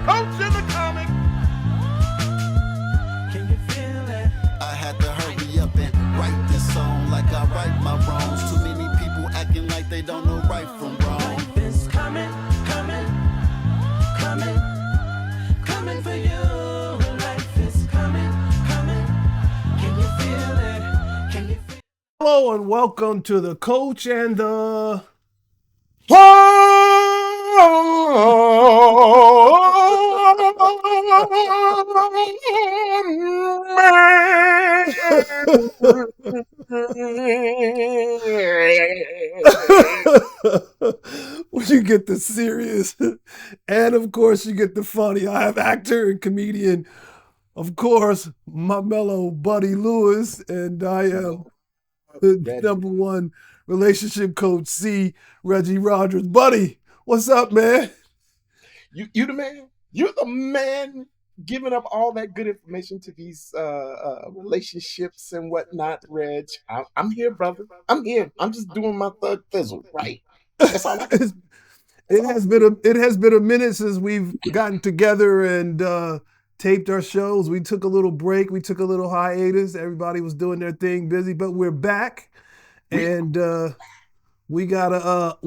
coach in the comic. Can you feel it? I had to hurry up and write this song like I right my wrongs. Too many people acting like they don't know right from wrong. Life is coming, coming, coming, coming for you. Life is coming, coming. Can you feel it? Can you feel it? Hello and welcome to the Coach and the you get the serious, and of course you get the funny. I have actor and comedian, of course, my mellow buddy Lewis, and I am the number one relationship coach, C. Regi Rodgers. Buddy, what's up, man? You the man. You're the man giving up all that good information to these relationships and whatnot, Reg. I'm here, brother. I'm here. I'm just doing my third fizzle, right? That's all I can. It has been a minute since we've gotten together and taped our shows. We took a little break. We took a little hiatus. Everybody was doing their thing, busy, but we're back, and we've got a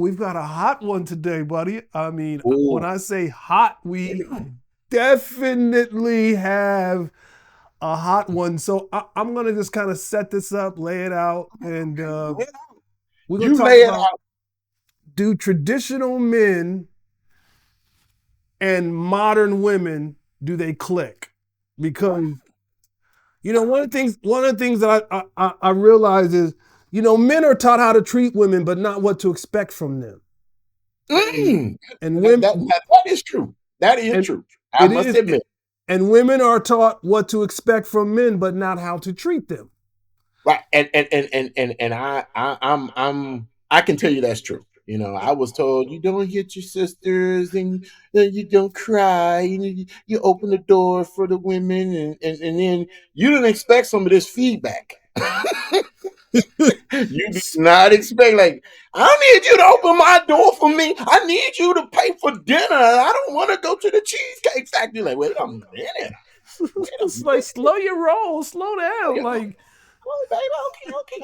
hot one today, buddy. I mean, when I say hot, we definitely have a hot one. So I'm gonna just kind of set this up, lay it out, and we're gonna talk about, do traditional men and modern women, do they click? Because one of the things that I realize is, men are taught how to treat women, but not what to expect from them. And women, that is true. That is true. I must admit. And women are taught what to expect from men, but not how to treat them. Right. And I can tell you that's true. I was told you don't hit your sisters and you don't cry. You open the door for the women and then you didn't expect some of this feedback. You did not expect, like, I don't need you to open my door for me. I need you to pay for dinner. I don't want to go to the Cheesecake Factory. Like, wait a minute. It's like, slow your roll, slow down. Like, oh, baby, okay.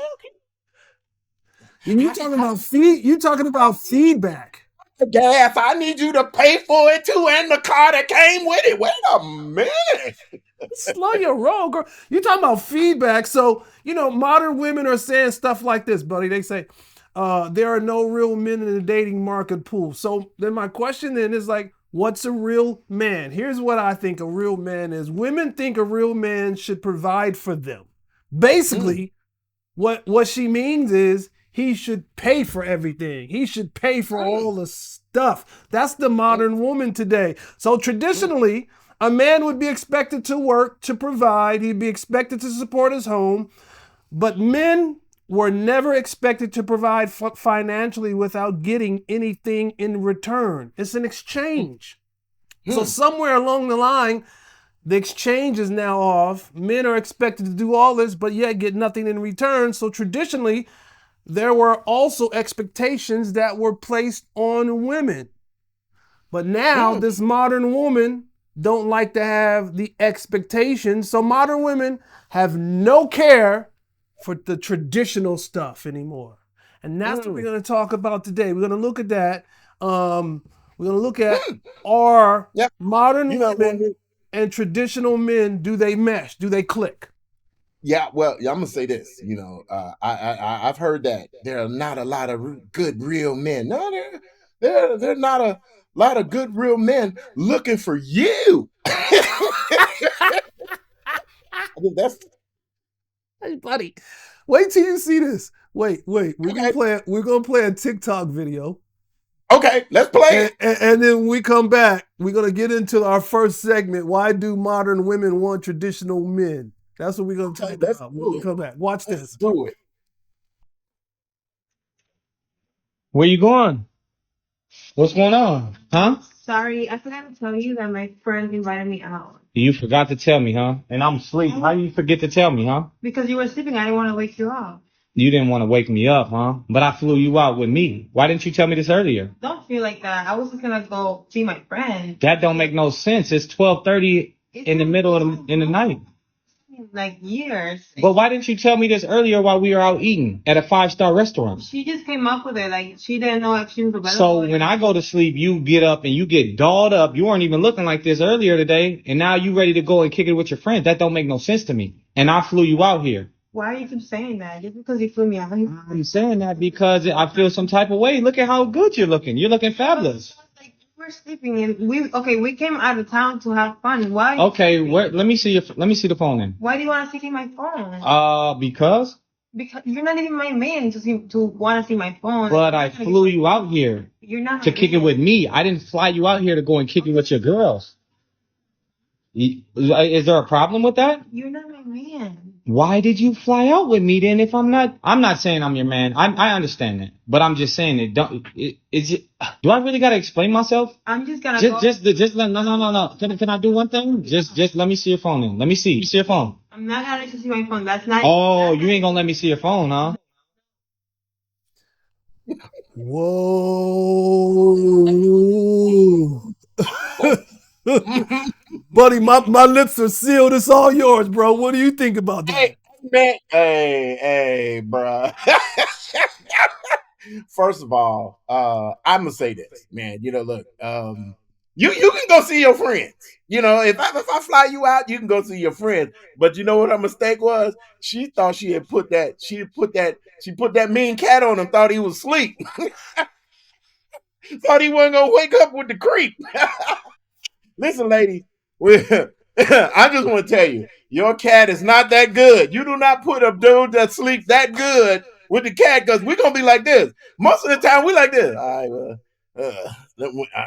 You talking about feedback. The gas, I need you to pay for it too, and the car that came with it. Wait a minute. Slow your roll, girl. You talking about feedback. So, modern women are saying stuff like this, buddy. They say, there are no real men in the dating market pool. So then my question then is like, what's a real man? Here's what I think a real man is. Women think a real man should provide for them. Basically, what she means is, he should pay for everything. He should pay for all the stuff. That's the modern woman today. So traditionally, a man would be expected to work, to provide. He'd be expected to support his home. But men were never expected to provide financially without getting anything in return. It's an exchange. So somewhere along the line, the exchange is now off. Men are expected to do all this, but yet get nothing in return. So traditionally, there were also expectations that were placed on women. But now this modern woman don't like to have the expectations. So modern women have no care for the traditional stuff anymore. And that's what we're going to talk about today. We're going to look at that. We're going to look at are modern women and traditional men, do they mesh? Do they click? Yeah, well, I'm gonna say this. I've heard that there are not a lot of good real men. No, there are not a lot of good real men looking for you. I mean, that's, hey, buddy. Wait till you see this. Wait. We're gonna play a TikTok video. Okay, let's play. And then when we come back, we're gonna get into our first segment. Why do modern women want traditional men? That's what we're going to talk about when we come back. Watch this. Let's do it. Where you going? What's going on? Huh? Sorry, I forgot to tell you that my friend invited me out. You forgot to tell me, huh? And I'm asleep. How you forget to tell me, huh? Because you were sleeping, I didn't want to wake you up. You didn't want to wake me up, huh? But I flew you out with me. Why didn't you tell me this earlier? Don't feel like that. I was just gonna go see my friend. That don't make no sense. It's 12:30 in the middle of in the night. Like years. But why didn't you tell me this earlier while we were out eating at a 5-star restaurant? She just came up with it. Like she didn't know if she was available. So when I go to sleep, you get up and you get dolled up. You weren't even looking like this earlier today, and now you ready to go and kick it with your friends. That don't make no sense to me. And I flew you out here. Why are you keep saying that? Just because you flew me out. I'm saying that because I feel some type of way. Look at how good you're looking. You're looking fabulous. Like we're sleeping and we came out of town to have fun. Why? Okay, let me see the phone then. Why do you want to see my phone? Because you're not even my man to want to see my phone. But I flew you out here You're not to kick it with me. I didn't fly you out here to go and kick it with your girls. Is there a problem with that? You're not my man. Why did you fly out with me then? If I'm not saying I'm your man. I understand that, but I'm just saying it. Do I really gotta explain myself? I'm just gonna no. Can I do one thing? Just let me see your phone then. Let me see your phone. I'm not gonna let you see my phone. That's not. Oh, you ain't gonna let me see your phone, huh? Whoa. Buddy, my lips are sealed. It's all yours, bro. What do you think about that? Hey, man. Hey, bruh. First of all, I'm gonna say this, man. Look, you can go see your friends. If I fly you out, you can go see your friends. But you know what her mistake was? She thought she put that mean cat on him. Thought he was asleep. Thought he wasn't gonna wake up with the creep. Listen, lady, I just want to tell you, your cat is not that good. You do not put a dude that sleeps that good with the cat because we're going to be like this. Most of the time, we like this. All right,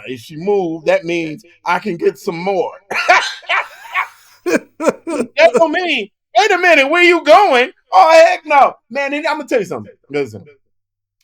if she moves, that means I can get some more. That don't mean, wait a minute, where you going? Oh, heck no. Man, I'm going to tell you something. Listen,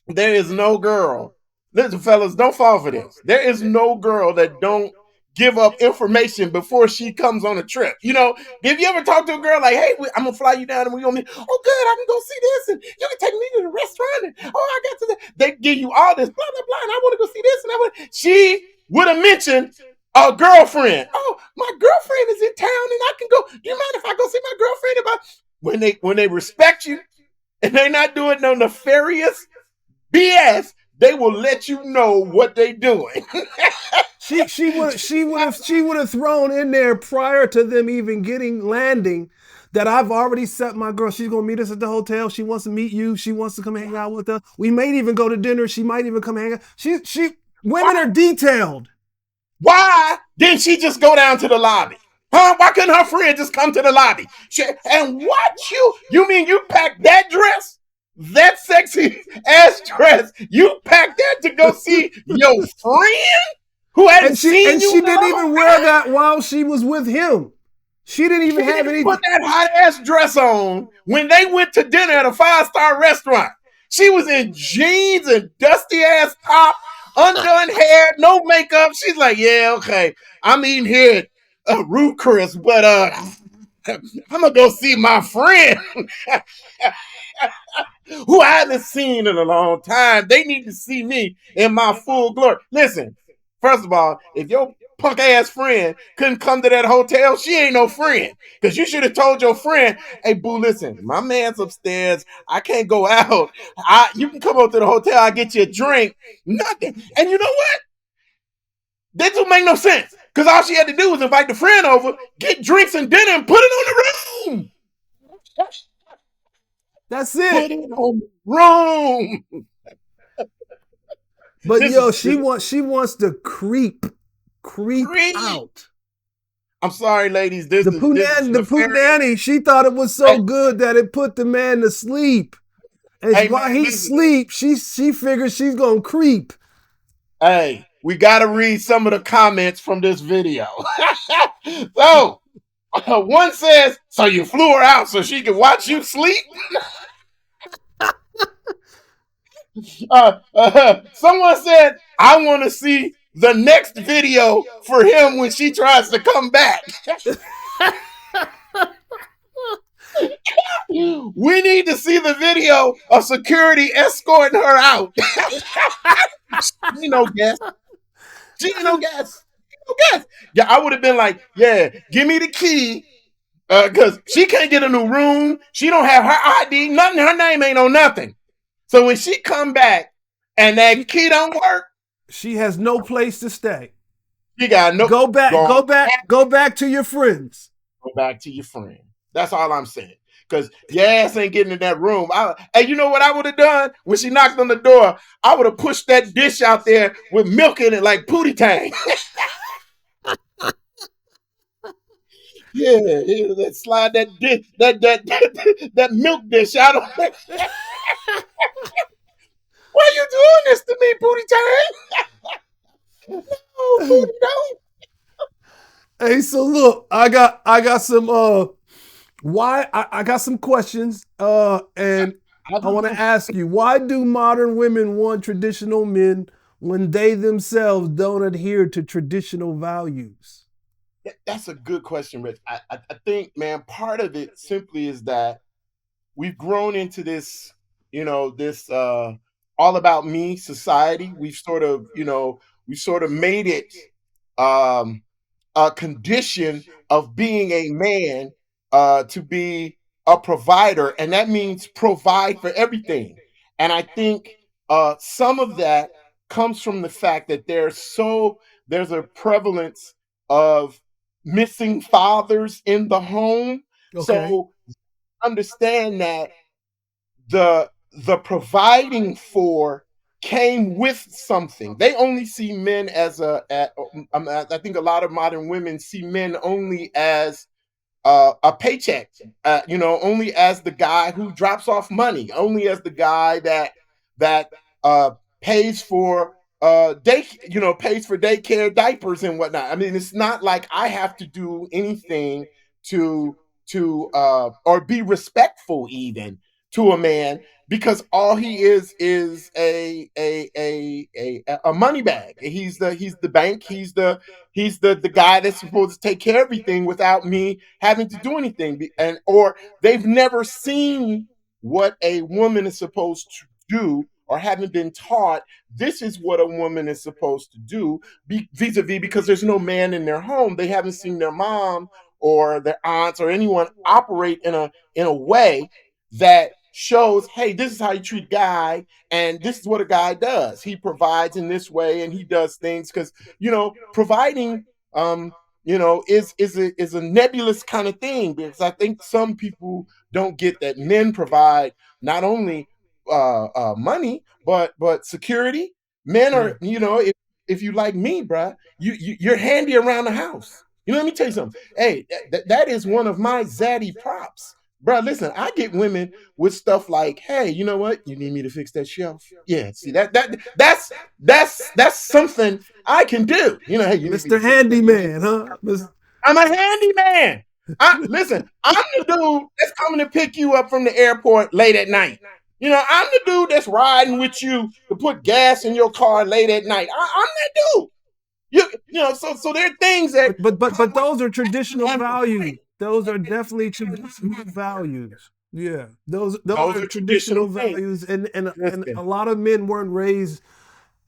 there is no girl. Listen, fellas, don't fall for this. There is no girl that don't give up information before she comes on a trip. If you ever talk to a girl like, hey, I'm going to fly you down and we're going to meet, oh, good, I can go see this and you can take me to the restaurant and, oh, I got to that. They give you all this, blah, blah, blah, and I want to go see this and she would have mentioned a girlfriend. Oh, my girlfriend is in town and I can go. Do you mind if I go see my girlfriend? When they respect you and they're not doing no nefarious BS, they will let you know what they doing. She would have thrown in there prior to them even landing that I've already set my girl. She's gonna meet us at the hotel. She wants to meet you. She wants to come hang out with us. We might even go to dinner. She might even come hang out. Women are detailed. Why didn't she just go down to the lobby? Huh? Why couldn't her friend just come to the lobby? And what you mean you packed that dress? That sexy ass dress? You packed that to go see your friend? Who hadn't seen you? She didn't even wear that while she was with him. She didn't even have anything. Put that hot ass dress on when they went to dinner at a 5-star restaurant. She was in jeans and dusty ass top, undone hair, no makeup. She's like, yeah, okay, I'm eating here at Root Chris, but I'm gonna go see my friend. Who I haven't seen in a long time. They need to see me in my full glory. Listen, first of all, if your punk ass friend couldn't come to that hotel, she ain't no friend. Because you should have told your friend, hey, boo, listen, my man's upstairs. I can't go out. You can come up to the hotel. I'll get you a drink. Nothing. And you know what? That don't make no sense. Because all she had to do was invite the friend over, get drinks and dinner, and put it on the room. That's it. Put it on the room. But she wants to creep out. I'm sorry, ladies. The Pooh Nanny, she thought it was so good that it put the man to sleep. And while he sleeps, she figures she's gonna creep. Hey, we gotta read some of the comments from this video. So, one says, so you flew her out so she could watch you sleep? Someone said, I want to see the next video for him when she tries to come back. We need to see the video of security escorting her out. She ain't no guest. She ain't no guest. No guest. Yeah, I would have been like, yeah, give me the key. Because she can't get a new room. She don't have her ID. Nothing. Her name ain't on nothing. So when she come back and that key don't work, She has no place to stay. you got no Go back to your friends. go back to your friend. That's all I'm saying. Because your ass ain't getting in that room. And you know what I would have done when she knocked on the door? I would have pushed that dish out there with milk in it like Pootie Tang. Yeah, let's slide that dish, that milk dish out. Why are you doing this to me, Pootie Tang? No, Pootie, don't. Hey, so look, I got some why I got some questions and I want to ask you, why do modern women want traditional men when they themselves don't adhere to traditional values? That's a good question, Rich. I think, man, part of it simply is that we've grown into this, this all about me society. We've sort of made it um, a condition of being a man to be a provider, and that means provide for everything. And I think some of that comes from the fact that there's a prevalence of missing fathers in the home. Okay. So understand that the providing for came with something. They only see men as I think a lot of modern women see men only as a paycheck, only as the guy who drops off money, only as the guy that pays for pays for daycare, diapers, and whatnot. I mean, it's not like I have to do anything to or be respectful even to a man because all he is a money bag. He's the bank. He's the guy that's supposed to take care of everything without me having to do anything. And or they've never seen what a woman is supposed to do or haven't been taught this is what a woman is supposed to do vis-a-vis because there's no man in their home. They haven't seen their mom or their aunts or anyone operate in a way that shows, hey, this is how you treat a guy, and this is what a guy does. He provides in this way, and he does things because providing, is a nebulous kind of thing because I think some people don't get that men provide not only money but security. Men Yeah. are, if you like me, bruh, you're handy around the house. Let me tell you something. Hey, that is one of my zaddy props. Bro, listen, I get women with stuff like, hey, you know what? You need me to fix that shelf? Yeah, see that's something I can do. Hey, you need me Mr. to fix that. Handyman, huh? I'm a handyman. Listen, I'm the dude that's coming to pick you up from the airport late at night. I'm the dude that's riding with you to put gas in your car late at night. I'm that dude. So there are things that But those are traditional values. Those are definitely traditional values. Yeah, those those are are traditional traditional things. values, and a Listen, lot of men weren't raised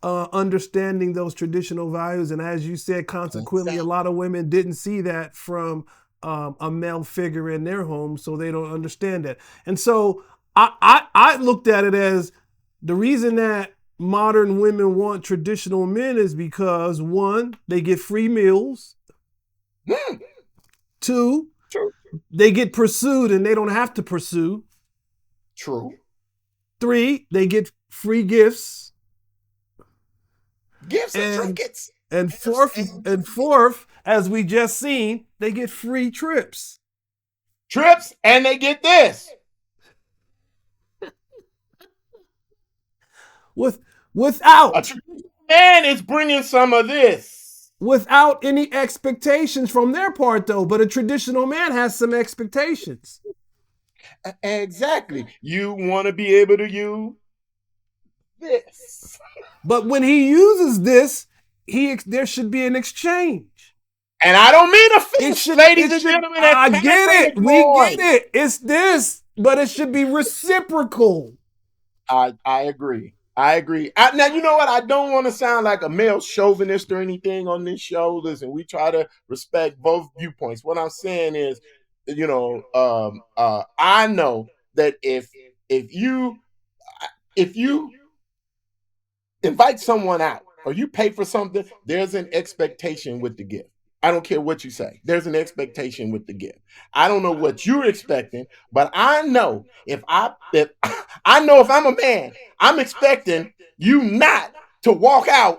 understanding those traditional values, and as you said, consequently, a lot of women didn't see that from a male figure in their home, so they don't understand that. And so I looked at it as the reason that modern women want traditional men is because one, they get free meals. mm, Two, true, they get pursued and they don't have to pursue. true. Three, they get free gifts. Gifts and And trinkets. fourth, as we just seen, they get free trips. Trips, and they get this. With A without traditional man is bringing some of this. without any expectations from their part though, but a traditional man has some expectations. Exactly. You want to be able to use this. But when he uses this, there should be an exchange. And I don't mean It offense, should, ladies it and should, gentlemen. I get it. We get it. It's this. But it should be reciprocal. I agree. I agree. Now you know what? I don't want to sound like a male chauvinist or anything on this show. Listen, we try to respect both viewpoints. What I'm saying is, I know that if you if you invite someone out or you pay for something, there's an expectation with the gift. I don't care what you say. There's an expectation with the gift. I don't know what you're expecting, but I know if I know if I'm a man, I'm expecting you not to walk out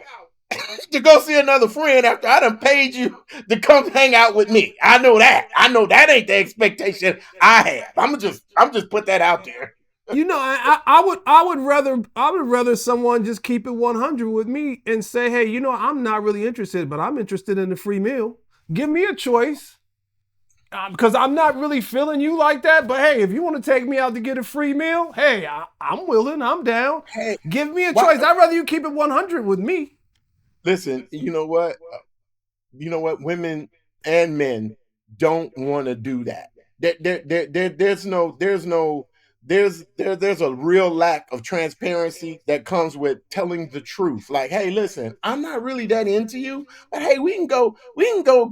to go see another friend after I done paid you to come hang out with me. I know that. I know that ain't the expectation I have. I'm just put that out there. I would rather someone just keep it 100 with me and say, hey, I'm not really interested, but I'm interested in the free meal. Give me a choice. Because I'm not really feeling you like that, but hey, if you want to take me out to get a free meal, hey, I'm willing, I'm down. Hey, Give me a why, choice. I'd rather you keep it 100 with me. listen, you know what? Women and men don't want to do that. There's a real lack of transparency that comes with telling the truth. Like, hey, listen, I'm not really that into you, but hey, we can go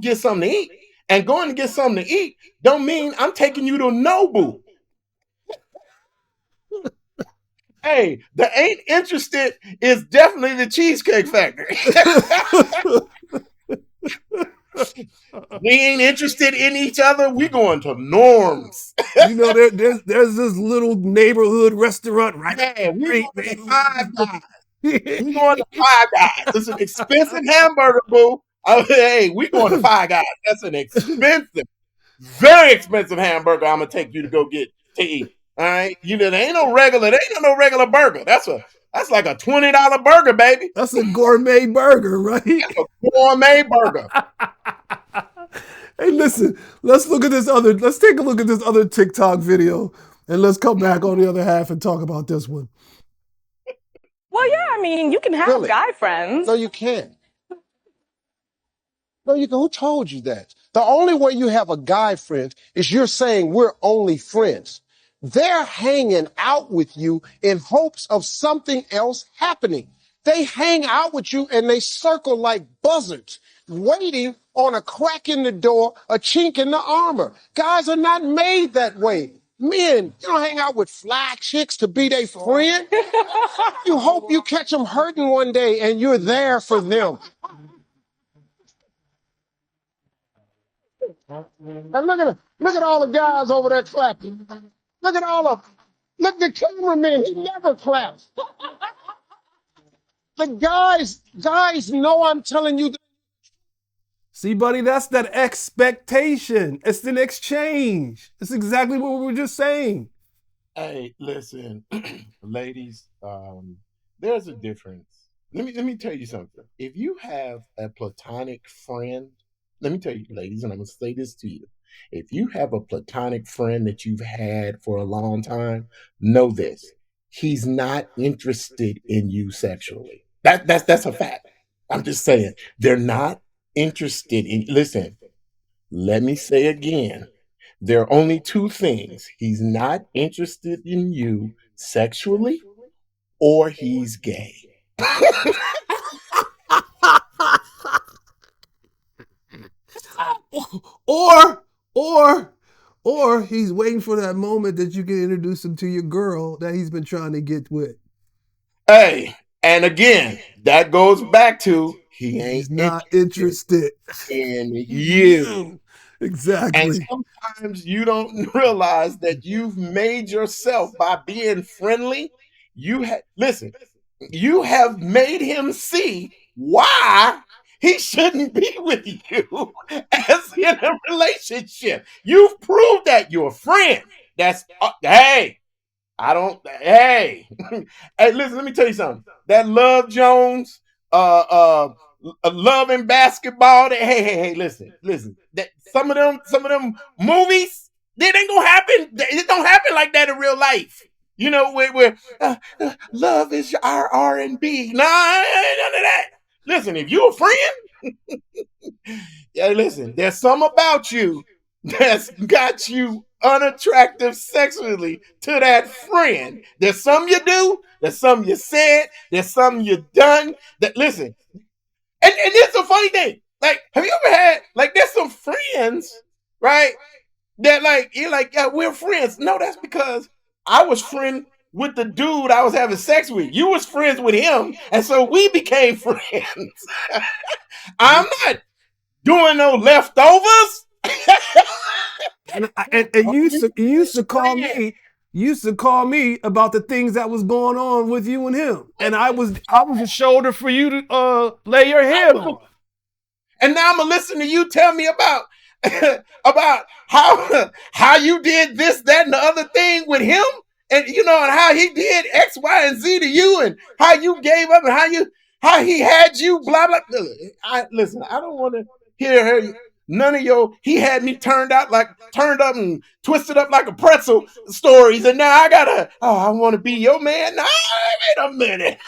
get something to eat. And going to get something to eat don't mean I'm taking you to Nobu. Hey, the ain't interested is definitely the Cheesecake Factory. We ain't interested in each other. We going to Norms. There's this little neighborhood restaurant right up Yeah, the we street, going to Five Guys. man. We going to Five Guys. It's an expensive hamburger, boo. Hey, we going to Five Guys. That's an expensive, very expensive hamburger. I'm gonna take you to go get to eat. All right, there ain't no regular burger. That's like a $20 burger, baby. That's a gourmet burger, right? That's a gourmet burger. Hey, listen, let's take a look at this other TikTok video and let's come back on the other half and talk about this one. Well, yeah, I mean, you can have Really? guy friends. No, you can't. No, you can. Who told you that? The only way you have a guy friend is you're saying we're only friends. They're hanging out with you in hopes of something else happening. They hang out with you and they circle like buzzards, waiting on a crack in the door, a chink in the armor. Guys are not made that way. Men, you don't hang out with fly chicks to be their friend. You hope you catch them hurting one day and you're there for them. And look at all the guys over there clapping. Look at all of look the cameraman, he never claps. The guys know I'm telling you. See, buddy, that's that expectation. It's an exchange. It's exactly what we were just saying. Hey, listen, ladies, there's a difference. Let me tell you something. If you have a platonic friend, let me tell you, ladies, and I'm gonna say this to you. If you have a platonic friend that you've had for a long time, know this. He's not interested in you sexually. That's a fact. I'm just saying. They're not interested in listen, let me say again. There are only two things. He's not interested in you sexually or he's gay. or, or, or he's waiting for that moment that you can introduce him to your girl that he's been trying to get with. Hey, and again, that goes back to he ain't He's not interested interested. in you. And Exactly. sometimes you don't realize that you've made yourself by being friendly. Listen, you have made him see why he shouldn't be with you as in a relationship. You've proved that you're a friend. Hey, I don't. Hey, hey, listen. Let me tell you something. That Love Jones, Love and Basketball. Hey. Listen. That some of them movies, they ain't gonna happen. It don't happen like that in real life. Where love is our R&B. Nah, ain't none of that. Listen, if you a friend, yeah, listen. There's some about you that's got you unattractive sexually to that friend. There's some you do, there's some you said, there's some you done. That listen, and it's a funny thing. Like, have you ever had like there's some friends, right? That like you're like, yeah, we're friends. No, that's because I was friend with the dude I was having sex with. You was friends with him, and so we became friends. I'm not doing no leftovers. And you used to call me, you used to call me about the things that was going on with you and him, and I was a shoulder for you to lay your head on. And now I'm gonna listen to you tell me about about how you did this, that, and the other thing with him, and and how he did X, Y, and Z to you, and how you gave up, and how he had you, blah blah. Listen. I don't want to hear her. None of your he had me turned up and twisted up like a pretzel stories, and now I gotta. Oh, I want to be your man. Nah, wait a minute.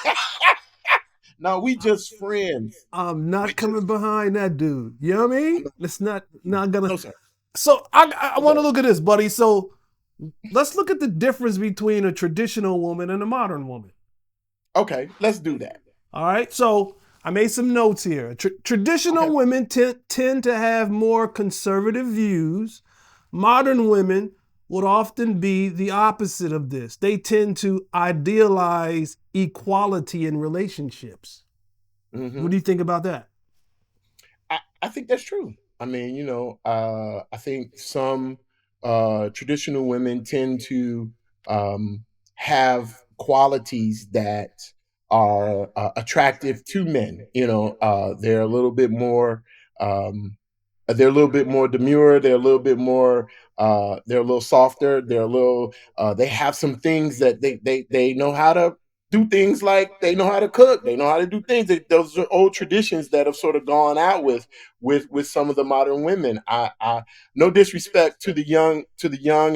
No, we just friends. I'm We not just coming behind that dude. You know what I mean? It's not gonna. no sir. So I No, want to sir. look at this, buddy. So let's look at the difference between a traditional woman and a modern woman. Okay, let's do that. All right. So I made some notes here. Traditional Okay. women tend to have more conservative views. Modern women would often be the opposite of this. They tend to idealize equality in relationships. What Hmm. do you think about that? I think that's true. I mean, I think some traditional women tend to have qualities that are attractive to men. Um, they're a little bit more demure. They're a little bit more. They're a little softer. They're a little. They have some things that they know how to do things like they know how to cook. They know how to do things. Those are old traditions that have sort of gone out with some of the modern women. I no disrespect to the young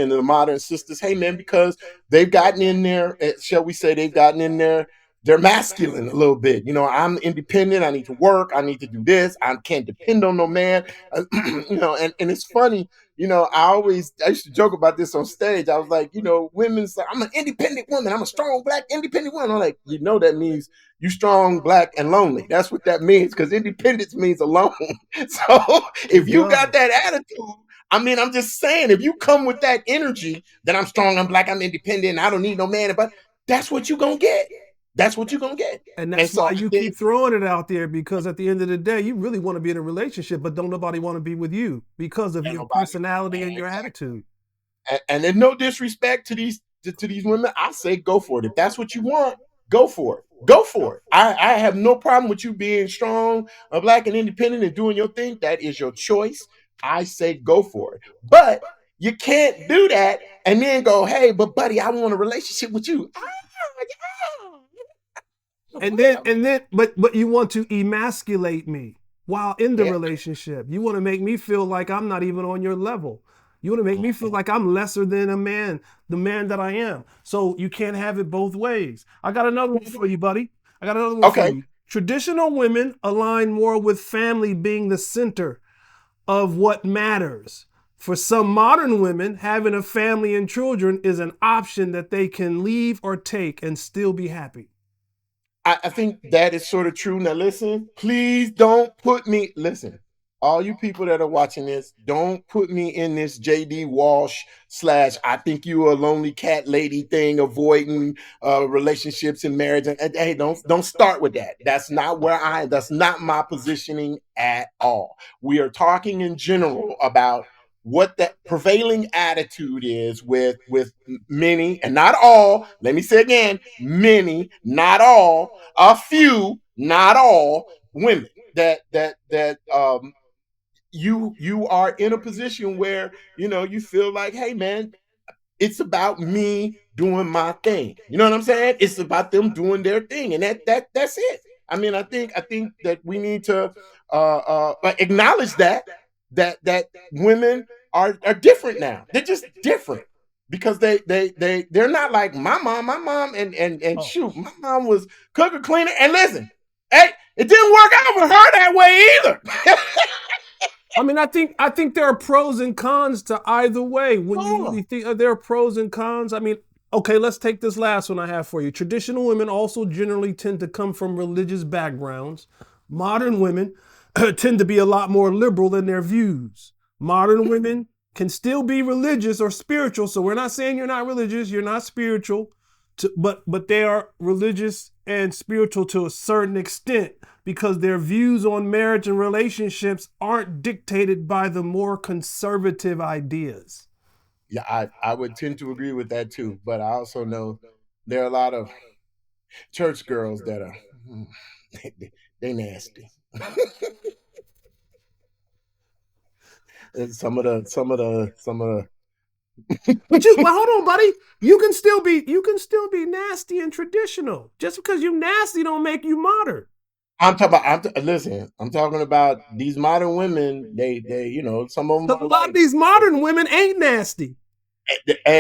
and the modern sisters. Hey man, because they've gotten in there. Shall we say they've gotten in there? They're masculine a little bit. I'm independent. I need to work. I need to do this. I can't depend on no man. And it's funny. I used to joke about this on stage. I was like, women's like, I'm an independent woman. I'm a strong black independent woman. I'm like, that means you strong, black, and lonely. That's what that means because independence means alone. So if It you got does. that attitude, I mean, I'm just saying, if you come with that energy that I'm strong, I'm black, I'm independent, I don't need no man, but that's what you're gonna get. That's what you're gonna get. And And that's so why I you keep think, throwing it out there because at the end of the day, you really want to be in a relationship, but don't nobody want to be with you because of and your nobody, personality and your exactly. attitude. And there's no disrespect to these women. I say go for it. If that's what you want, go for it. Go for it. I have no problem with you being strong, black, and independent and doing your thing. That is your choice. I say go for it. But you can't do that and then go, hey, but buddy, I want a relationship with you. But you want to emasculate me while in the Yeah. relationship. You want to make me feel like I'm not even on your level. You want to make me feel like I'm lesser than a man, the man that I am. So you can't have it both ways. I got another one for you, buddy. I got another one for Okay. you. Traditional women align more with family being the center of what matters. For some modern women, having a family and children is an option that they can leave or take and still be happy. I think that is sort of true. Now, listen, please don't put me, listen, all you people that are watching this, don't put me in this JD Walsh slash I think you a lonely cat lady thing, avoiding relationships and marriage. And hey, don't start with that. That's not my positioning at all. We are talking in general about what the prevailing attitude is with many and not all. Let me say again, many, not all, a few, not all women that you are in a position where you feel like, hey man, it's about me doing my thing. You know what I'm saying? It's about them doing their thing, and that's it. I mean, I think that we need to acknowledge that women are different now. They're just different because they're not like my mom. My mom and Oh, shoot, my mom was cooker cleaner. And listen, hey, it didn't work out for her that way either. I mean, I think there are pros and cons to either way. When you Oh, really think there are pros and cons, I mean, okay, let's take this last one I have for you. Traditional women also generally tend to come from religious backgrounds. Modern women tend to be a lot more liberal in their views. Modern women can still be religious or spiritual. So we're not saying you're not religious, you're not spiritual, but they are religious and spiritual to a certain extent because their views on marriage and relationships aren't dictated by the more conservative ideas. yeah, I would tend to agree with that too. But I also know there are a lot of church girls that are they nasty. And some of the But you, well, hold on, buddy. You can still be nasty and traditional. Just because you nasty don't make you modern. I'm talking about. Listen, I'm talking about these modern women. They some of them Because are a lot of like, these modern women ain't nasty.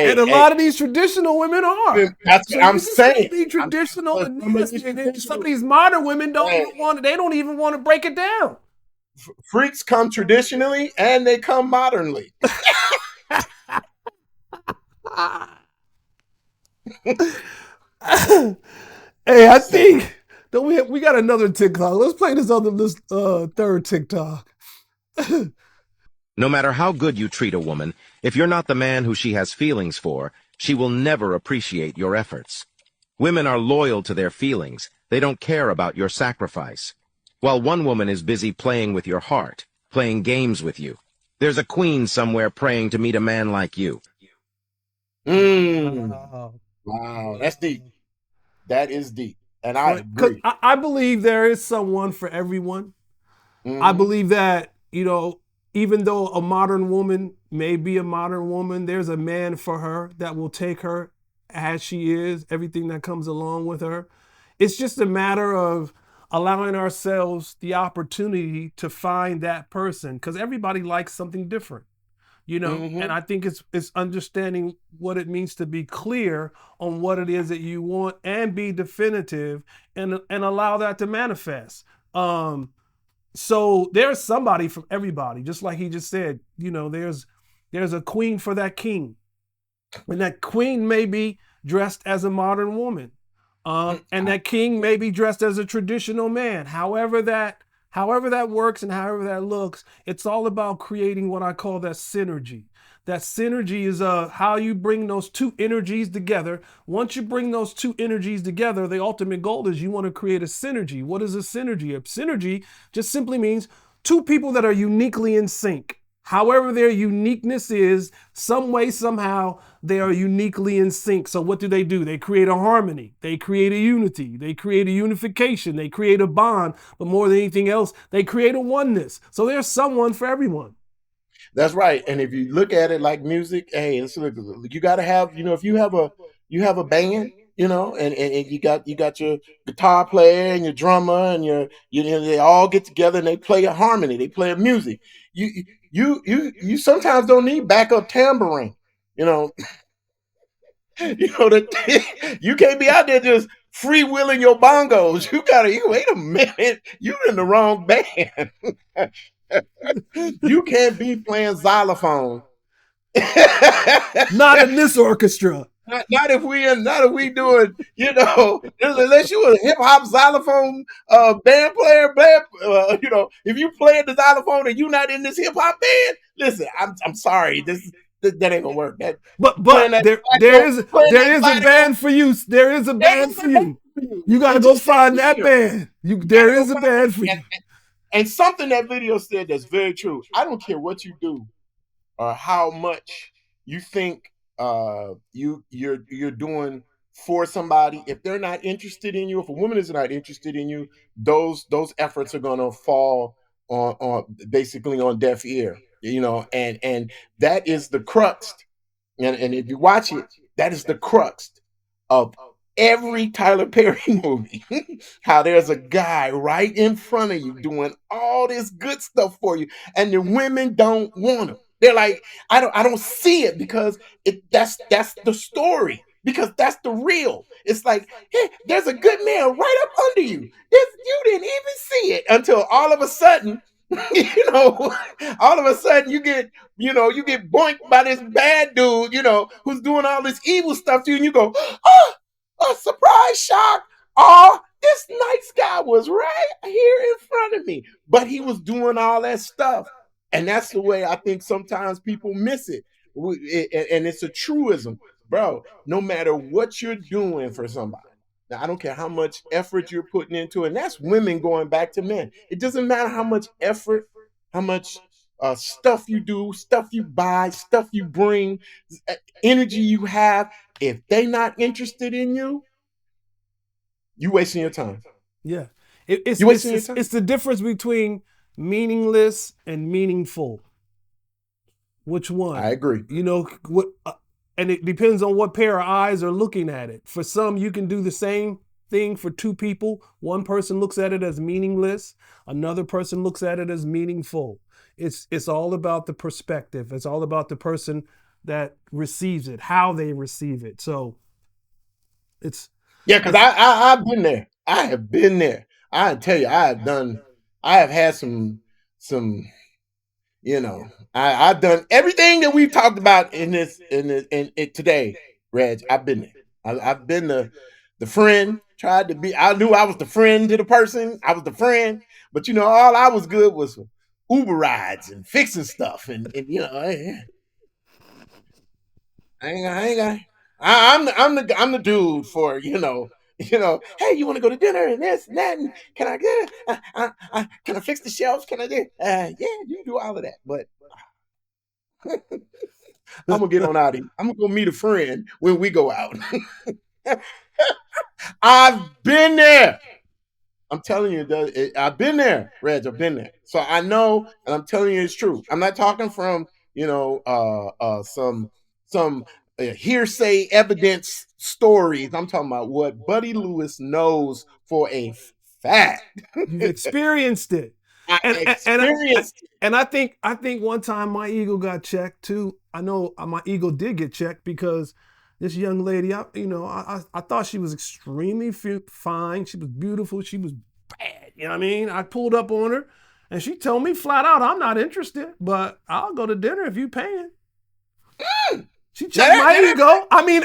And hey, a hey, lot of these traditional women are. that's So what I'm you can still saying. be I'm traditional but and some of these nasty, and then some of traditional these modern women hey, they don't even want to break it down. freaks come traditionally and they come modernly. Hey, I So, think don't we got another TikTok. Let's play this other this third TikTok. No matter how good you treat a woman, if you're not the man who she has feelings for, she will never appreciate your efforts. Women are loyal to their feelings. They don't care about your sacrifice. While one woman is busy playing with your heart, playing games with you, there's a queen somewhere praying to meet a man like you. mm, Wow. wow, that's deep. That is deep, and I Right. Because agree. I believe there is someone for everyone. I Hmm. believe that, even though a modern woman may be a modern woman, there's a man for her that will take her as she is, everything that comes along with her. It's just a matter of allowing ourselves the opportunity to find that person because everybody likes something different. And Hmm. I think it's understanding what it means to be clear on what it is that you want and be definitive and allow that to manifest. So there's somebody from everybody, just like he just said. There's a queen for that king, and that queen may be dressed as a modern woman, and that king may be dressed as a traditional man. However that works and however that looks, it's all about creating what I call that synergy. That synergy is how you bring those two energies together. Once you bring those two energies together, the ultimate goal is you want to create a synergy. What is a synergy? A synergy just simply means two people that are uniquely in sync. However, their uniqueness is, some way, somehow, they are uniquely in sync. So, what do? They create a harmony, they create a unity, they create a unification, they create a bond. But more than anything else, they create a oneness. So, there's someone for everyone. That's right. And if you look at it like music, hey, you got to have, if you have a band, and you got your guitar player and your drummer and they all get together and they play a harmony, they play a music. You sometimes don't need backup tambourine, you know, that you can't be out there just freewheeling your bongos. You wait a minute, you're in the wrong band. You can't be playing xylophone. Not in this orchestra. Not if we doing, unless you a hip hop xylophone band player, if you playing the xylophone and you not in this hip hop band, listen, I'm sorry, that ain't gonna work. That But playing but that there there saxo, is playing there that is a saxo, band for you. There is a there band is for a band you. for you. You got to It go just ain't find that here. band. You There gotta go is a find it. band for you. And something that video said that's very true. I don't care what you do or how much you think you're doing for somebody. If they're not interested in you, if a woman is not interested in you, those efforts are gonna fall on basically on deaf ear. And that is the crux. And if you watch it, that is the crux of every Tyler Perry movie. How there's a guy right in front of you doing all this good stuff for you, and the women don't want him. They're like, I don't see it because that's the story. Because that's the real. It's like, hey, there's a good man right up under you. You didn't even see it until all of a sudden you know, all of a sudden you get boinked by this bad dude, who's doing all this evil stuff to you, and you go, oh, a surprise shock. Oh, this nice guy was right here in front of me, but he was doing all that stuff. And that's the way I think sometimes people miss it. And it's a truism, bro. No matter what you're doing for somebody, now, I don't care how much effort you're putting into it. And that's women going back to men. It doesn't matter how much effort, how much stuff you do, stuff you buy, stuff you bring, energy you have. If they not interested in you, you wasting your time. Yeah. It, You wasting your time. it's the difference between meaningless and meaningful. Which I one? agree. What? And it depends on what pair of eyes are looking at it. For some, you can do the same thing for two people. One person looks at it as meaningless. Another person looks at it as meaningful. It's all about the perspective. It's all about the person that receives it, how they receive it. So it's Yeah, because it's I've been there. I have been there. I tell you, I have had some I've done everything that we've talked about in it today, Reg. I've been there. I've been the friend, tried to be. I knew I was the friend to the person. I was the friend, but all I was good was Uber rides and fixing stuff, and I ain't got. I'm the dude for Hey, you want to go to dinner and this and that? And can I get it? Can I fix the shelves? Can I do? Yeah, you can do all of that. But I'm gonna get on out of here. I'm gonna go meet a friend when we go out. I've been there. I'm telling you, I've been there, Reg. I've been there, so I know, and I'm telling you, it's true. I'm not talking from some hearsay evidence stories. I'm talking about what Buddy Lewis knows for a fact. you've experienced it. I And experienced it. I think one time my ego got checked too. I know my ego did get checked because this young lady, I thought she was extremely fine. She was beautiful. She was bad. You know what I mean? I pulled up on her, and she told me flat out, "I'm not interested, but I'll go to dinner if you paying." She checked my ego. I mean,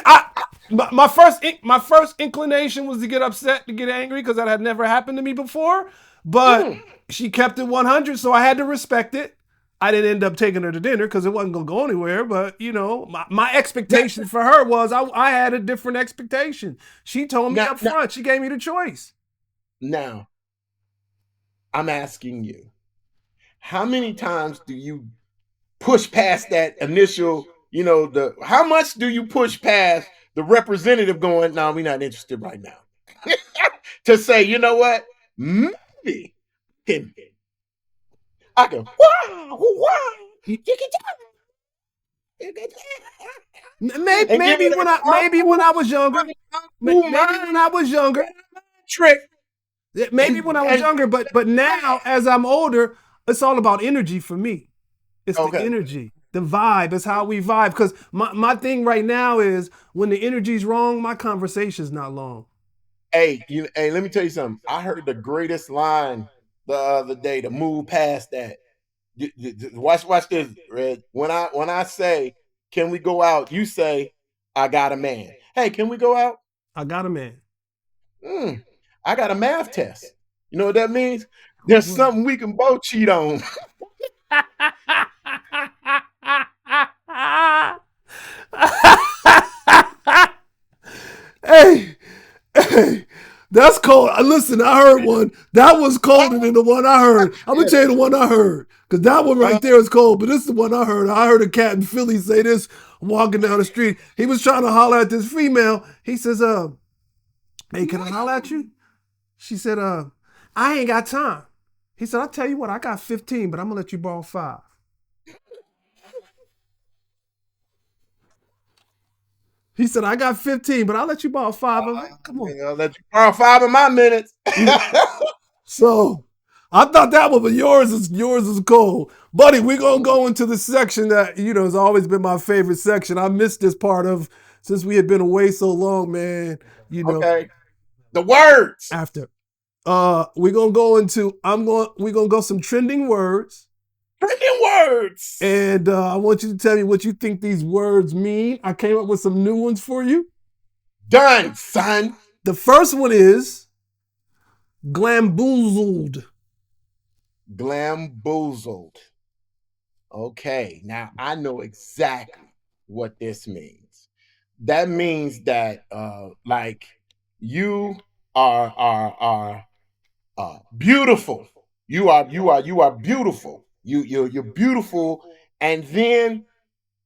my first inclination was to get upset, to get angry, because that had never happened to me before. But Mm. she kept it 100, so I had to respect it. I didn't end up taking her to dinner because it wasn't gonna go anywhere. But my expectation for her was I had a different expectation. She told me Now, up now, front. She gave me the choice. now, I'm asking you, how many times do you push past that initial, how much do you push past the representative going, no, we're not interested right now? To say, you know what? Maybe can I can wow, wow, you Maybe, and give maybe it when a I maybe when I was younger, maybe when I was younger, trick maybe when I was and younger. But now as I'm older, it's all about energy for me. It's the okay. energy, the vibe. It's how we vibe. Because my thing right now is when the energy's wrong, my conversation's not long. Hey, let me tell you something. I heard the greatest line the other day to move past that. Watch this, Red. When I say, can we go out? You say, I got a man. Hey, can we go out? I got a man. Mm, I got a math test. You know what that means? There's something we can both cheat on. Hey, hey, that's cold. Listen, I heard one. That was colder than the one I heard. I'm gonna tell you the one I heard, because that one right there is cold. But this is the one I heard. I heard a cat in Philly say this walking down the street. He was trying to holler at this female. He says, "Hey, can I holler at you?" She said, "I ain't got time." He said, "I'll tell you what. I got 15, but I'm gonna let you borrow 5." He said, "I got 15, but I'll let you borrow 5 of it. Come on." I'll let you borrow 5 of my minutes. So I thought that one, but yours is cold. Buddy, we're gonna go into the section that has always been my favorite section. I missed this part of since we had been away so long, man. Okay. The words. After We're gonna go into. We're gonna go some trending words, Trending words. and I want you to tell me what you think these words mean. I came up with some new ones for you. Done, son. The first one is glamboozled. Glamboozled. Okay, now I know exactly what this means. That means that like you are beautiful. You are beautiful. You're beautiful, and then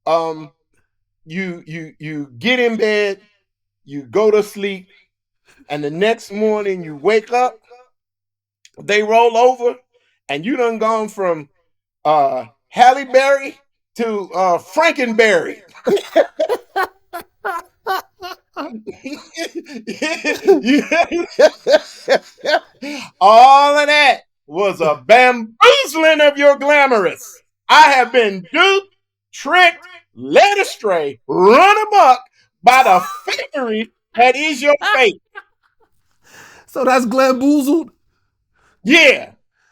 um you get in bed, you go to sleep, and the next morning you wake up, they roll over, and you done gone from Halle Berry to Frankenberry. All of that was a bamboozling of your glamorous. I have been duped, tricked, led astray, run amok by the fakery that is your fate. So that's glamboozled. Yeah.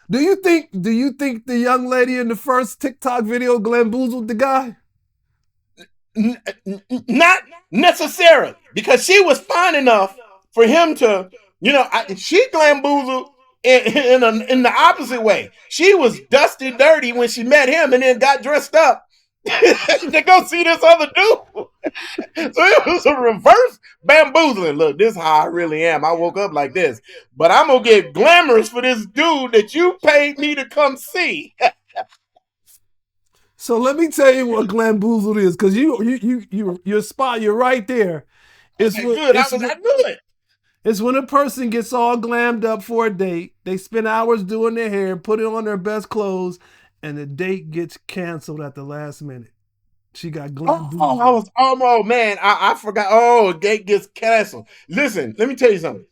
Do you think the young lady in the first TikTok video glamboozled the guy? Not necessarily, because she was fine enough for him to, she glamboozled in the opposite way. She was dusty, dirty when she met him, and then got dressed up to go see this other dude. So it was a reverse bamboozling. Look, this is how I really am. I woke up like this, but I'm gonna get glamorous for this dude that you paid me to come see. So let me tell you what glamboozled is, because you're spot. You're right there. It's Okay, when good. it's I when, knew it. it's when a person gets all glammed up for a date. They spend hours doing their hair, putting on their best clothes, and the date gets canceled at the last minute. She got Oh, I glamboozled. was almost man. I forgot. Oh, gate gets canceled. Listen, let me tell you something.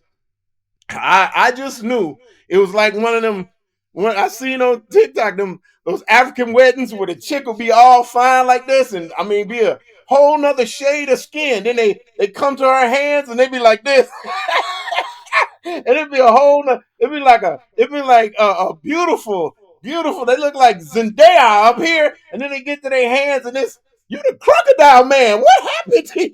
I just knew it was like one of them. When I seen on TikTok them those African weddings where the chick will be all fine like this, and I mean be a whole nother shade of skin. Then they come to her hands and they be like this, and it'd be a whole. It'd be like a beautiful, beautiful. They look like Zendaya up here, and then they get to their hands and this. You the crocodile man. What happened to you?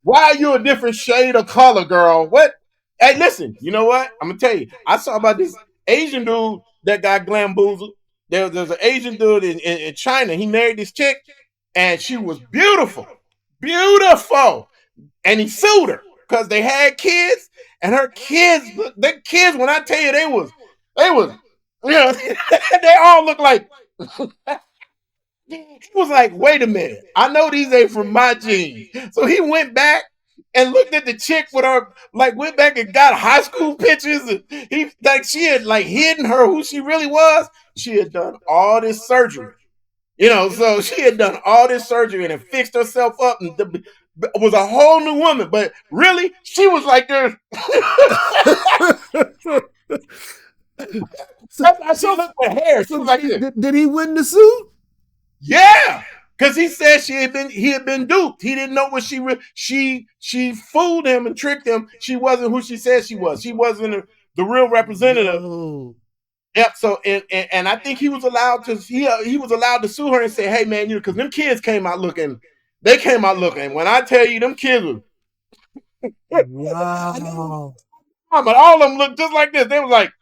Why are you a different shade of color, girl? What? Hey, listen, you know what? I'm gonna tell you. I saw about this Asian dude that got glamboozled. There's an Asian dude in China. He married this chick, and she was beautiful, beautiful. And he sued her because they had kids, and her kids, their kids. When I tell you, they was, they all look like. He was like, wait a minute, I know these ain't from my genes. So he went back and looked at the chick with her, like went back and got high school pictures. And he like she had like hidden her who she really was. She had done all this surgery. So she had done all this surgery and fixed herself up and was a whole new woman. But really, she was like this. so, That's how she so, looked with hair. She so was like this. did he win the suit? Yeah, because he said he had been duped. He didn't know what she fooled him and tricked him. She wasn't who she said she was. She wasn't the real representative. Yo. Yep. So and I think he was allowed to sue her and say, hey man, because them kids came out looking. They came out looking. When I tell you, them kids were, Wow. but all of them looked just like this. They was like,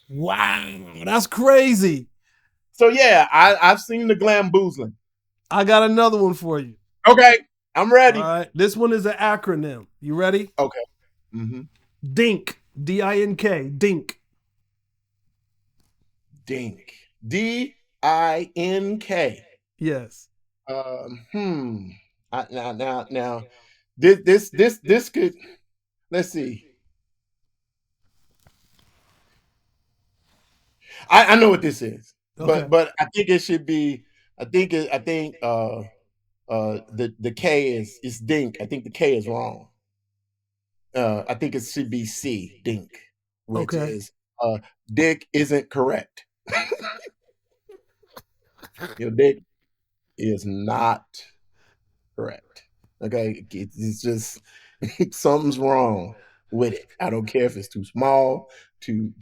Wow. That's crazy. so yeah, I've seen the glamboozling. I got another one for you. Okay, I'm ready. All right. This one is an acronym. You ready? Okay. Mm-hmm. DINK. D-I-N-K. DINK. Dink. D-I-N-K. Yes. Hmm. Now, this could. Let's see. I know what this is, Okay. but I think it should be. I think the K is dink. I think the K is wrong. I think it should be C dink, which Okay. is dick isn't correct. Your dick is not correct. Okay, it's just Something's wrong with it. I don't care if it's too small, too.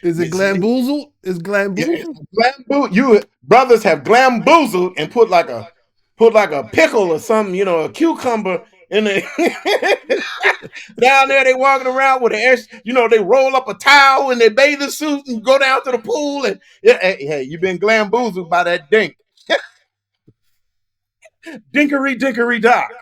Is it glamboozled? Is Yeah, glamboozled? you brothers have glamboozled and put like a pickle or something, a cucumber in the down there. They walking around with they roll up a towel in their bathing suit and go down to the pool and yeah, hey, you been glamboozled by that dink. Dinkery dock.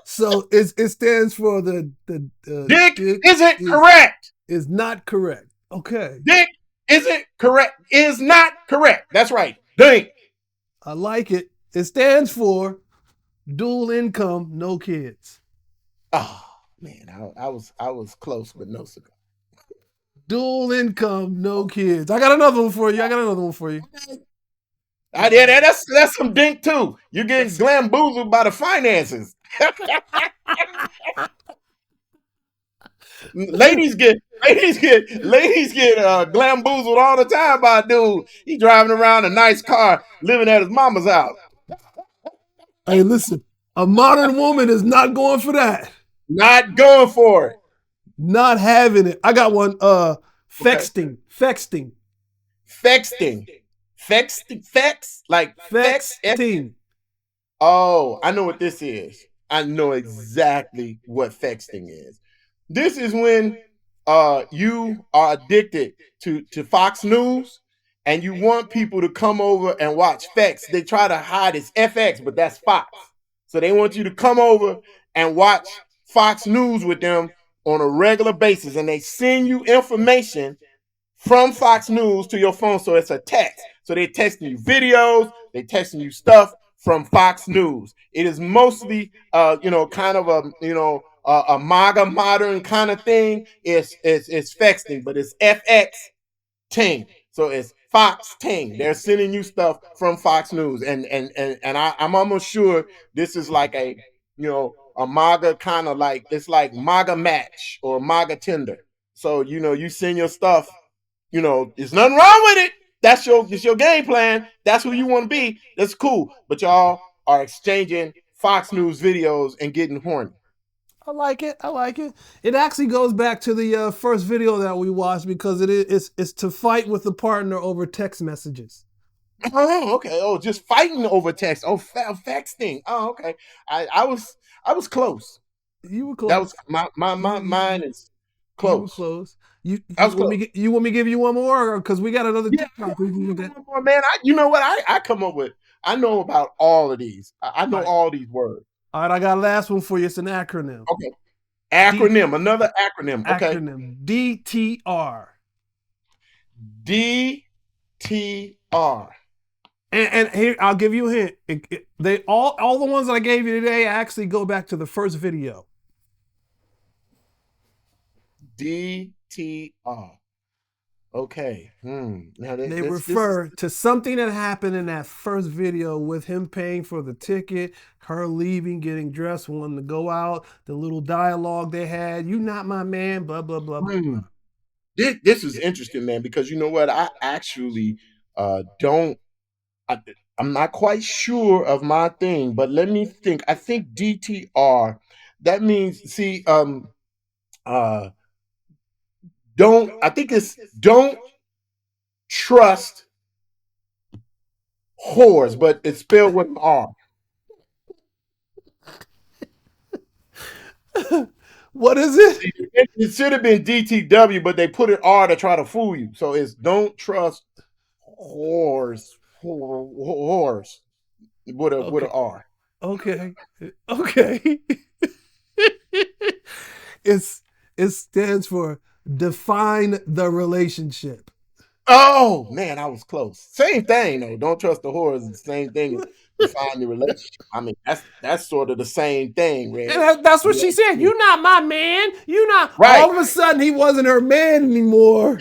So it stands for the Dick dick isn't correct. is not correct. Okay. Dick isn't correct. Is not correct. That's right. Dink. I like it. It stands for dual income, no kids. Oh man, I was close, but no cigar. Dual income, no kids. I got another one for you. Yeah, that's some dink too. You're getting glamboozled by the finances. ladies get glamboozled all the time by a dude. He driving around a nice car, living at his mama's house. Hey, listen, a modern woman is not going for that. Not going for it. Not having it. I got one. Okay. Fexting. Fexting. Like Fexting. Oh, I know what this is. I know exactly what fexting is. This is when you are addicted to Fox News and you want people to come over and watch Fex. They try to hide it's FX, but that's Fox. So they want you to come over and watch Fox News with them on a regular basis, and they send you information from Fox News to your phone. So it's a text. So they're texting you videos, they're texting you stuff from Fox News. It is mostly, kind of a MAGA modern kind of thing. It's fexting, but it's FX ting. So it's Fox ting. They're sending you stuff from Fox News, and I'm almost sure this is like a MAGA kind of like it's like MAGA match or MAGA Tinder. So you send your stuff. There's nothing wrong with it. It's your game plan. That's who you want to be. That's cool. But y'all are exchanging Fox News videos and getting horny. I like it. It actually goes back to the first video that we watched because it's to fight with the partner over text messages. Oh, okay. Oh, just fighting over text. Oh, texting. Oh, okay. I was close. You were close. That was my mine is close. You were close. You I was want close. me? You want me to give you one more, because we got another Yeah, TikTok. We can look at. one more, man. You know what? I come up with. I know about all of these. I know all these words. All right, I got a last one for you. It's an acronym. Okay. Acronym. Another acronym. Okay. Acronym. DTR. DTR. And here, I'll give you a hint. They all the ones that I gave you today actually go back to the first video. DTR. Okay. Now They refer to something that happened in that first video with him paying for the ticket, her leaving, getting dressed, wanting to go out, the little dialogue they had. You not my man, blah, blah, blah, blah. This is interesting, man, because you know what? I actually don't. I'm not quite sure of my thing, but let me think. I think DTR. That means, see, don't. I think it's don't trust whores, but it's spelled with an R. What is it? It should have been DTW, but they put an R to try to fool you. So it's don't trust whores with an R. Okay. It stands for define the relationship. Oh man, I was close. Same thing though. Don't trust the whores is the same thing as define the relationship. I mean, that's sort of the same thing, Reg. And that's what she said. You're not my man. You're not. Right. All of a sudden, he wasn't her man anymore.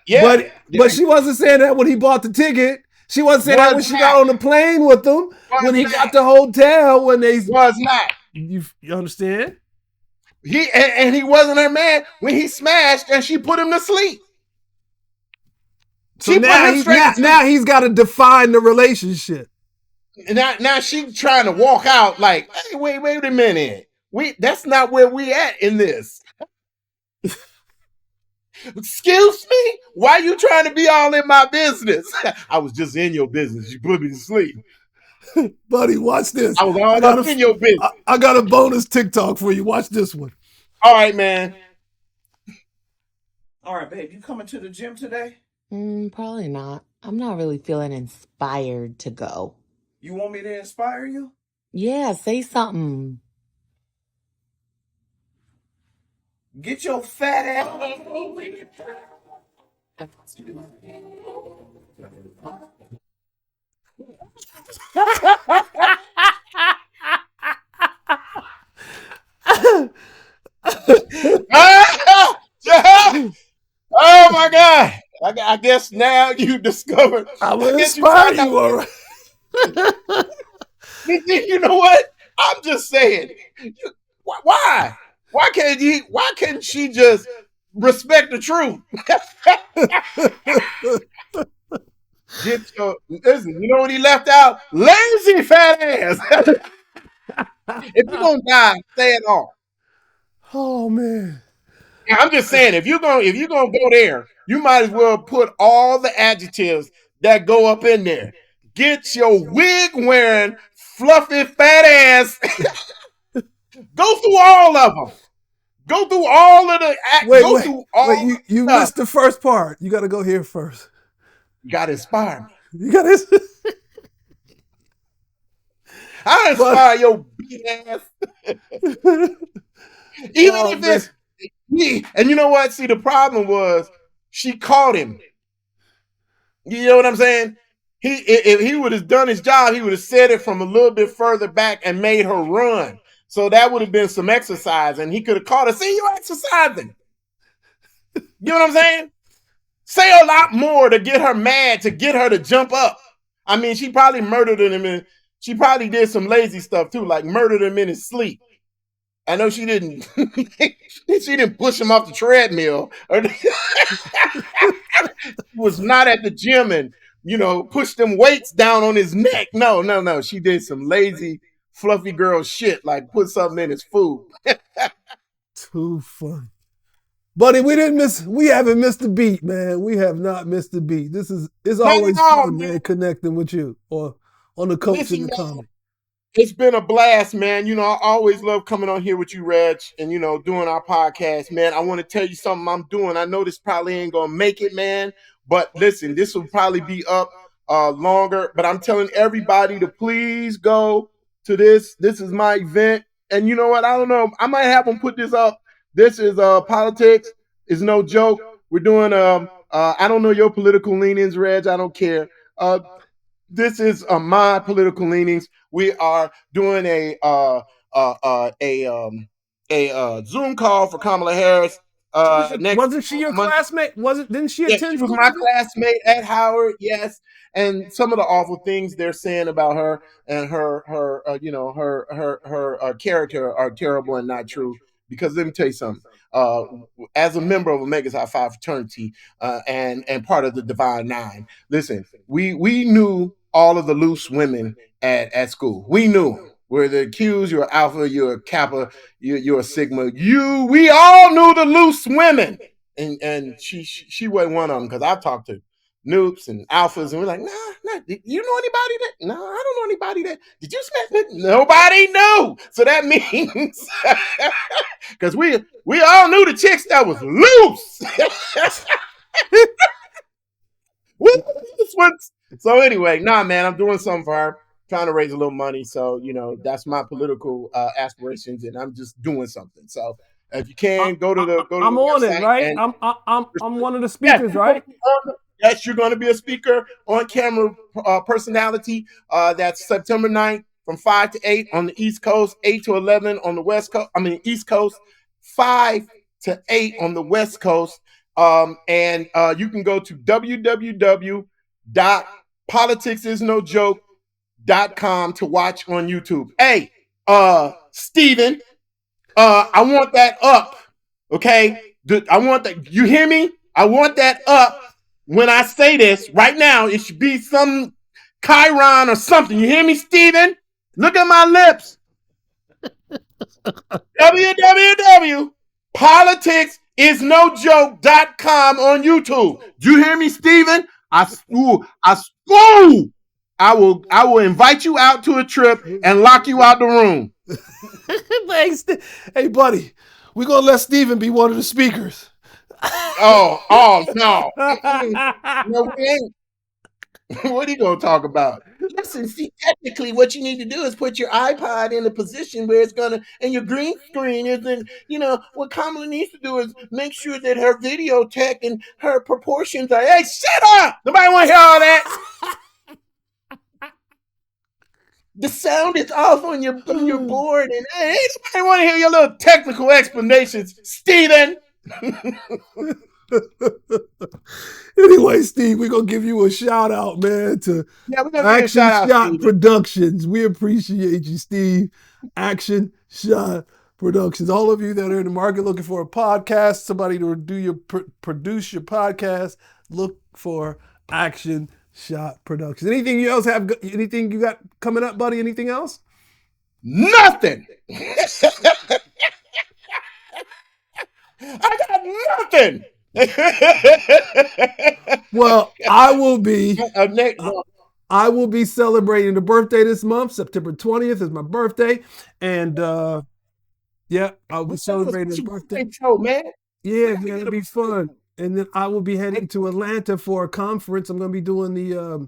Yeah. But she wasn't saying that when he bought the ticket. She wasn't saying that when she got on the plane with him. When he got to the hotel. When they was not. You understand? And he wasn't her man when he smashed and she put him to sleep. So now he's got to define the relationship. Now she's trying to walk out like, hey, wait a minute. That's not where we at in this. Excuse me? Why you trying to be all in my business? I was just in your business. You put me to sleep. Buddy, watch this. I was all up in your business. I got a bonus TikTok for you. Watch this one. All right, man. All right, babe, you coming to the gym today? Probably not. I'm not really feeling inspired to go. You want me to inspire you? Yeah, say something. Get your fat ass. Oh my God. I guess now you discovered. I'm going I to guess you inspire found out. you, all right. You know what? I'm just saying. Why? Why can't she just respect the truth? Listen, you know what he left out? Lazy fat ass. If you're gonna die, say it all. Oh, man. I'm just saying, if you're gonna go there, you might as well put all the adjectives that go up in there. Get your wig wearing, fluffy fat ass. Go through all of them. Go through all of the. Go through all You the stuff. missed the first part. You got to go here first. You got to inspire me. You got to. I inspire your beat ass. Even if it's me. And you know what? See, the problem was she caught him. You know what I'm saying? If he would have done his job, he would have said it from a little bit further back and made her run. So that would have been some exercise, and he could have caught her. See, you exercising. You know what I'm saying? Say a lot more to get her mad, to get her to jump up. I mean, she probably murdered him, and she probably did some lazy stuff too, like murdered him in his sleep. I know she didn't. She didn't push him off the treadmill, or she was not at the gym and push them weights down on his neck. No. She did some lazy, fluffy girl shit, like put something in his food. Too fun. Buddy, we haven't missed a beat, man. We have not missed a beat. It's always fun, man, connecting with you or on the coach and the comedy. It's been a blast, man. I always love coming on here with you, Reg, and doing our podcast, man. I want to tell you something I'm doing. I know this probably ain't gonna make it, man, but listen, this will probably be up longer. But I'm telling everybody to please go to this. This is my event, and you know what? I don't know. I might have them put this up. This is politics. It's no joke. We're doing I don't know your political leanings, Reg. I don't care. This is my political leanings. We are doing a Zoom call for Kamala Harris. Wasn't she your classmate? Didn't she attend? She was my classmate at Howard. Yes, and some of the awful things they're saying about her and her character are terrible and not true. Because let me tell you something. As a member of Omega Psi Phi fraternity and part of the Divine Nine, listen, we knew all of the loose women at school. We knew them. We're the Qs, you're Alpha, you're a Kappa, you're a Sigma. We all knew the loose women, and she wasn't one of them because I've talked to Noops and Alphas, and we're like, nah. You know anybody that? No, I don't know anybody that. Did you spend? Nobody knew. So that means because we all knew the chicks that was loose. So anyway, man, I'm doing something for her, trying to raise a little money. So that's my political aspirations, and I'm just doing something. So if you can go to the I'm on it, right? I'm one of the speakers, right? Yes, you're going to be a speaker on camera personality. That's September 9th from 5 to 8 on the East Coast, 8 to 11 on the West Coast. East Coast, 5 to 8 on the West Coast. And you can go to www.politicsisnojoke.com to watch on YouTube. Hey, Steven, I want that up. Okay? I want that. You hear me? I want that up. When I say this right now, it should be some Chiron or something. You hear me, Steven? Look at my lips. www.politicsisnojoke.com on YouTube. Do you hear me, Steven? I school. I will invite you out to a trip and lock you out the room. Thanks. Hey, buddy, we're going to let Steven be one of the speakers. Oh no. No, we ain't. What are you gonna talk about? Listen, see, technically, what you need to do is put your iPod in a position where it's gonna, and your green screen is in. What Kamala needs to do is make sure that her video tech and her proportions are. Hey, shut up! Nobody want to hear all that. The sound is off on your board, and hey, nobody want to hear your little technical explanations, Steven. Anyway, Steve, we're going to give you a shout out, man, to Yeah, we're gonna give a Action shout out, Shot Steven. Productions. We appreciate you, Steve. Action Shot Productions. All of you that are in the market looking for a podcast, somebody to produce your podcast, look for Action Shot Productions. Anything you got coming up, buddy? Anything else? Nothing. I got nothing. Well, I will be celebrating the birthday this month. September 20th is my birthday. And yeah, I'll be celebrating the birthday. Man. Yeah, man, it'll be fun. And then I will be heading to Atlanta for a conference. I'm going to be doing the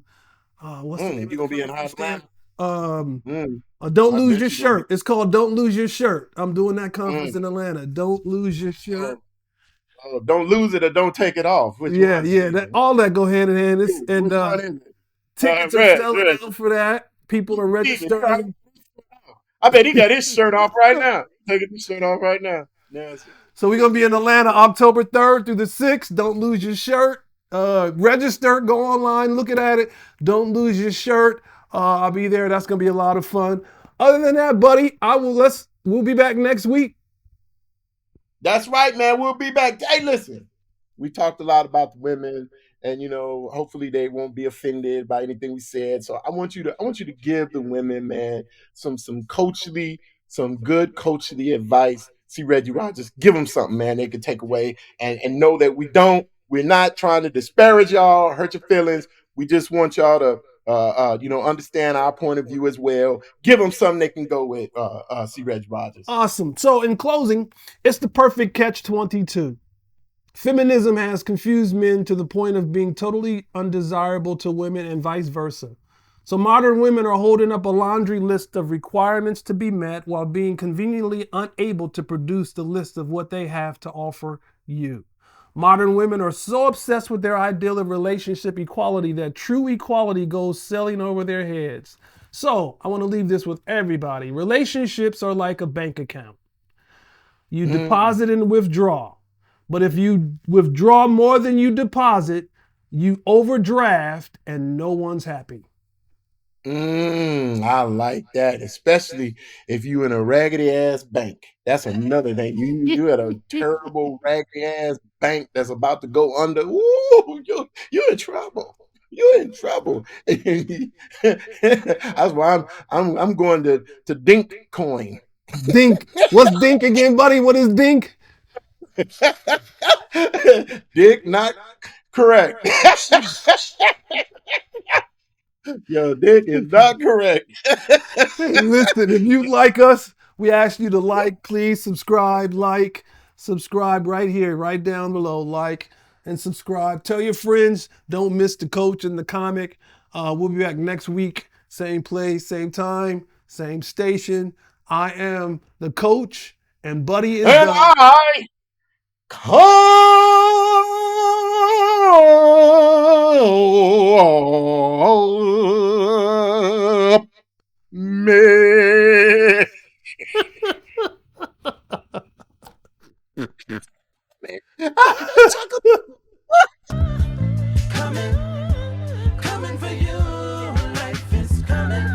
what's the name? You're gonna be in Atlanta. Don't Lose Your Shirt. It's called Don't Lose Your Shirt. I'm doing that conference in Atlanta. Don't lose your shirt. Don't lose it or don't take it off. All that go hand in hand. Tickets are selling out for that. People are registering. I bet he got his shirt off right now. Taking his shirt off right now. So we're gonna be in Atlanta October 3rd through the 6th. Don't lose your shirt. Register. Go online. Look at it. Don't lose your shirt. I'll be there. That's gonna be a lot of fun. Other than that, buddy, we'll be back next week. That's right, man. We'll be back. Hey, listen, we talked a lot about the women, and hopefully they won't be offended by anything we said. So I want you to give the women, man, some good coachly advice. See Reggie Rodgers, give them something, man, they can take away and know that we're not trying to disparage y'all, hurt your feelings. We just want y'all to understand our point of view as well. Give them something they can go with. See Reg Rodgers. Awesome. So in closing, it's the perfect catch-22. Feminism has confused men to the point of being totally undesirable to women and vice versa. So modern women are holding up a laundry list of requirements to be met while being conveniently unable to produce the list of what they have to offer you. Modern women are so obsessed with their ideal of relationship equality that true equality goes sailing over their heads. So I want to leave this with everybody. Relationships are like a bank account. You deposit and withdraw. But if you withdraw more than you deposit, you overdraft and no one's happy. I like that, especially if you in a raggedy ass bank. That's another thing. You at a terrible raggedy ass bank that's about to go under. Ooh, you're in trouble. You're in trouble. That's why I'm going to Dink Coin. Dink. What's Dink again, buddy? What is Dink? Dick not correct. Yo, Dick is not correct. Listen, if you like us, we ask you to please subscribe right here, right down below. Like and subscribe. Tell your friends. Don't miss the coach and the comic. We'll be back next week. Same place, same time, same station. I am the coach, and Buddy is and I me. Coming for you. Life is coming.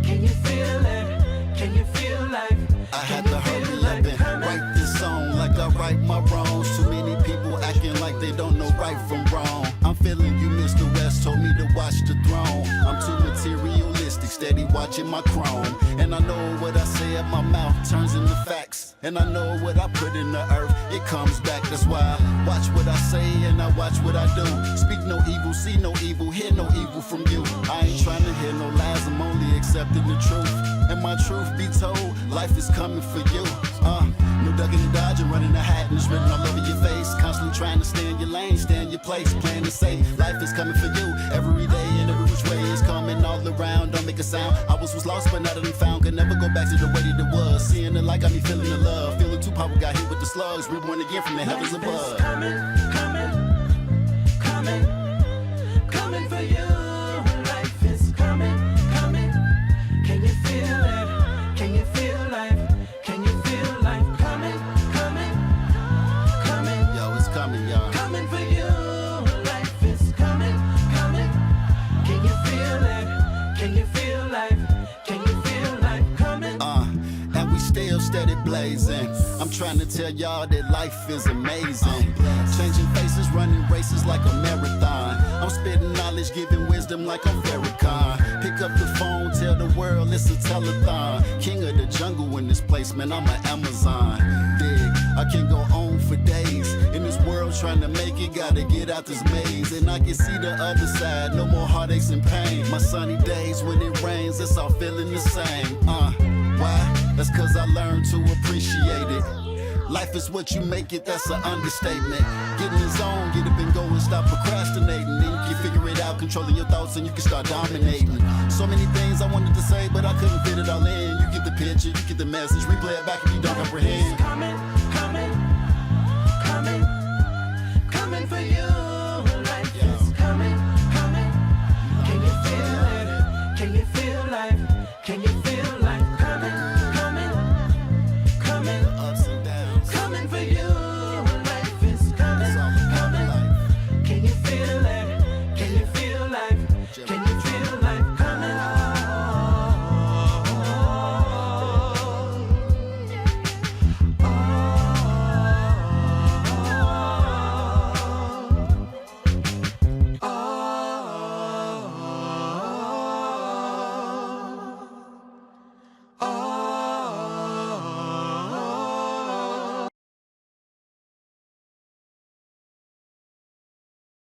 Can you feel it? Can you feel life? I had to hurry up and write this song like I right my wrongs. Too many people acting like they don't know right from wrong. I'm feeling you, Mr. West told me to watch the throne. I'm too materialistic, steady watching. watching my chrome. And I know what I say at my mouth turns into facts. And I know what I put in the earth, it comes back. That's why I watch what I say and I watch what I do. Speak no evil, see no evil, hear no evil from you. I ain't trying to hear no lies, I'm only accepting the truth. And my truth be told, life is coming for you. No ducking and dodging, running a hat and it's written all over your face. Constantly trying to stay in your lane, stay in your place. Playing to say, life is coming for you. Every day and every which way is coming all around. Don't make a sound. I was lost, but now that I'm found. Could never go back to the way that it was. Seeing the light got me feeling the love. Feeling too powerful, got hit with the slugs. Reborn again from the heavens above. Coming, coming, coming, coming for you. Life is coming, coming. Can you feel it? Can you feel life? Can you feel life coming, coming, coming? Yo, it's coming, y'all. Coming for you. Life is coming, coming. Can you feel it? Can you feel life? Can you feel life coming? And we still steady blazing. I'm trying to tell y'all that life is amazing. Changing faces, running races like a marathon. I'm spitting knowledge, giving wisdom like I'm Farrakhan. Pick up the phone, tell the world it's a telethon. King of the jungle in this place, man, I'm an Amazon. Dig, I can go on for days. In this world trying to make it, gotta get out this maze. And I can see the other side, no more heartaches and pain. My sunny days when it rains, it's all feeling the same. Why? That's cause I learned to appreciate it. Life is what you make it, that's an understatement. Get in the zone, get up and go and stop procrastinating. Then you can figure it out, controlling your thoughts and you can start dominating. So many things I wanted to say, but I couldn't fit it all in. You get the picture, you get the message, replay it back if you don't comprehend. Coming,